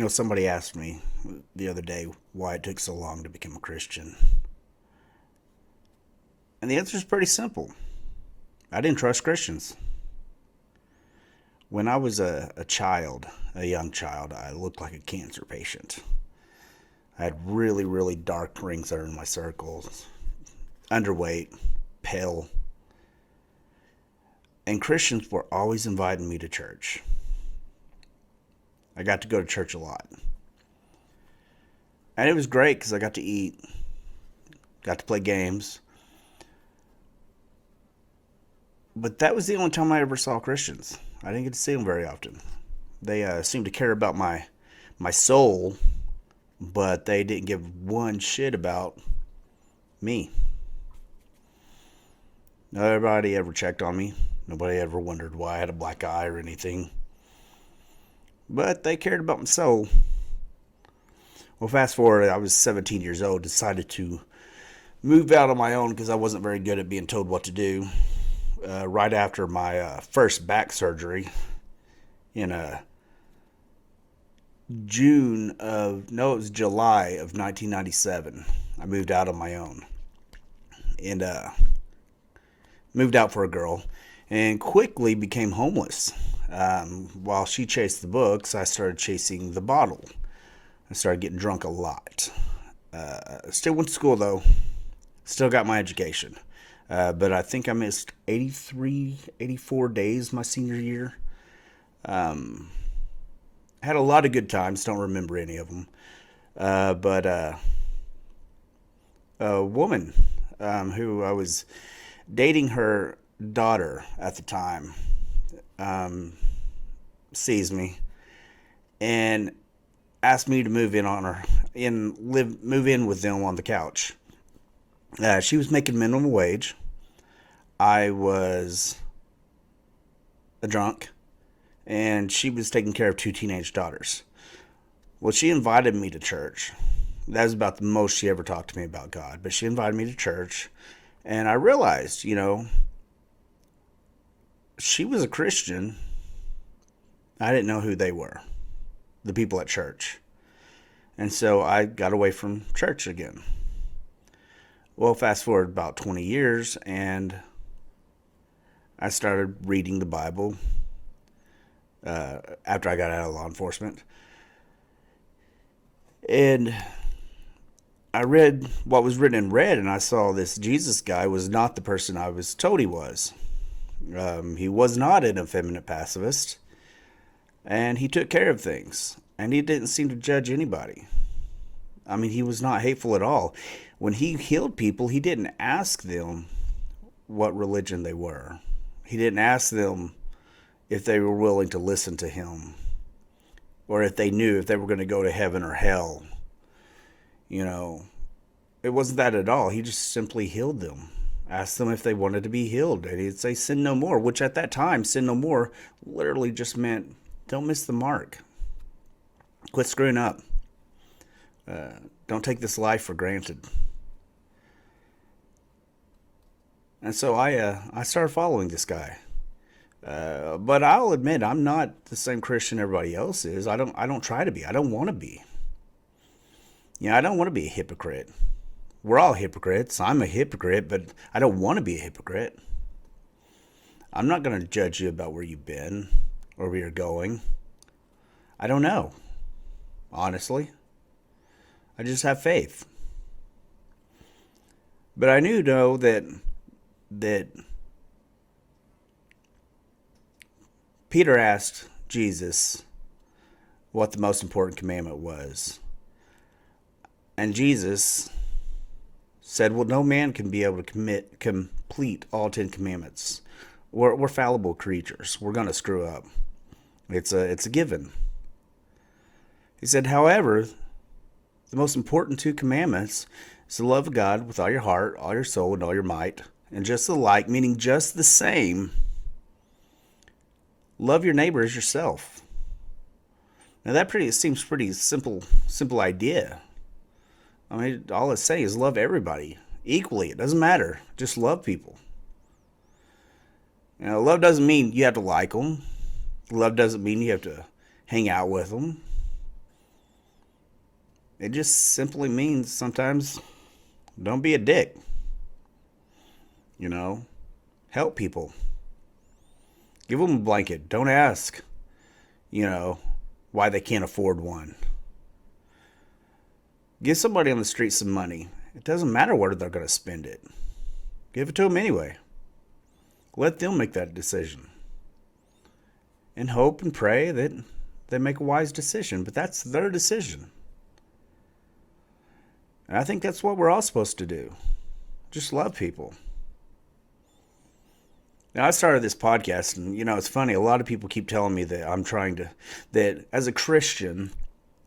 Somebody asked me the other day why it took so long to become a Christian. And the answer is pretty simple. I didn't trust Christians. When I was a young child, I looked like a cancer patient. I had really, really dark rings under my circles, underweight, pale, and Christians were always inviting me to church. I got to go to church a lot. And it was great because I got to eat, got to play games. But that was the only time I ever saw Christians. I didn't get to see them very often. They seemed to care about my soul, but they didn't give one shit about me. Nobody ever checked on me. Nobody ever wondered why I had a black eye or anything. But they cared about my soul. Well, fast forward, I was 17 years old, decided to move out on my own because I wasn't very good at being told what to do. Right after my first back surgery in it was July of 1997. I moved out on my own and moved out for a girl and quickly became homeless. While she chased the books, I started chasing the bottle. I started getting drunk a lot. Still went to school though. Still got my education. But I think I missed 83, 84 days my senior year. Had a lot of good times. Don't remember any of them. But a woman who I was dating, her daughter at the time, um, sees me and asked me to move in on her and move in with them on the couch. She was making minimum wage. I was a drunk, and she was taking care of two teenage daughters. Well, she invited me to church. That was about the most she ever talked to me about God. But she invited me to church, and I realized, she was a Christian. I didn't know who they were, the people at church. And so I got away from church again. Well, fast forward about 20 years, and I started reading the Bible after I got out of law enforcement. And I read what was written in red, and I saw this Jesus guy was not the person I was told he was. He was not an effeminate pacifist, and he took care of things, and he didn't seem to judge anybody. I mean, he was not hateful at all. When he healed people, he didn't ask them what religion they were. He didn't ask them if they were willing to listen to him or if they knew if they were going to go to heaven or hell. You know, it wasn't that at all. He just simply healed them, asked them if they wanted to be healed. And he'd say, sin no more, which at that time, sin no more literally just meant don't miss the mark. Quit screwing up. Don't take this life for granted. And so I started following this guy. But I'll admit I'm not the same Christian everybody else is. I don't try to be. I don't want to be. I don't want to be a hypocrite. We're all hypocrites. I'm a hypocrite, but I don't want to be a hypocrite. I'm not going to judge you about where you've been or where you're going. I don't know. Honestly, I just have faith. But I knew though that Peter asked Jesus what the most important commandment was. And Jesus said, well, no man can be able to complete all 10 commandments. We're fallible creatures. We're going to screw up. It's a given. He said, however, the most important two commandments is to love God with all your heart, all your soul, and all your might. And just the like, meaning just the same, love your neighbor as yourself. Now seems pretty simple idea. I mean, all it's saying is love everybody equally. It doesn't matter. Just love people. Love doesn't mean you have to like them. Love doesn't mean you have to hang out with them. It just simply means sometimes don't be a dick. You know, help people. Give them a blanket. Don't ask, you know, why they can't afford one. Give somebody on the street some money. It doesn't matter where they're going to spend it. Give it to them anyway. Let them make that decision. And hope and pray that they make a wise decision. But that's their decision. And I think that's what we're all supposed to do. Just love people. Now, I started this podcast, and, it's funny. A lot of people keep telling me that as a Christian,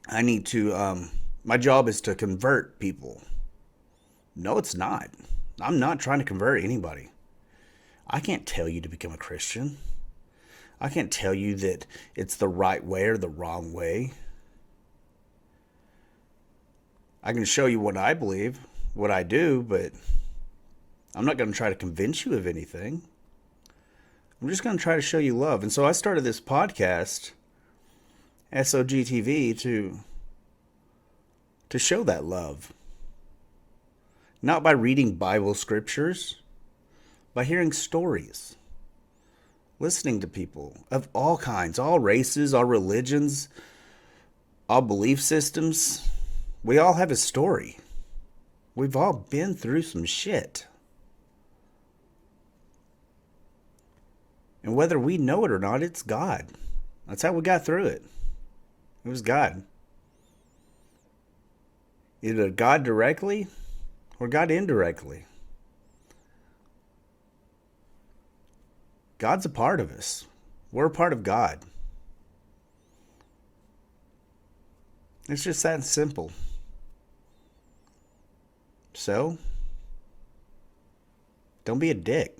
I need to, my job is to convert people. No, it's not. I'm not trying to convert anybody. I can't tell you to become a Christian. I can't tell you that it's the right way or the wrong way. I can show you what I believe, what I do, but I'm not going to try to convince you of anything. I'm just going to try to show you love. And so I started this podcast, SOGTV, to show that love. Not by reading Bible scriptures, by hearing stories, listening to people of all kinds, all races, all religions, all belief systems. We all have a story. We've all been through some shit. And whether we know it or not, it's God. That's how we got through it. It was God. Either God directly or God indirectly. God's a part of us. We're a part of God. It's just that simple. So, don't be a dick.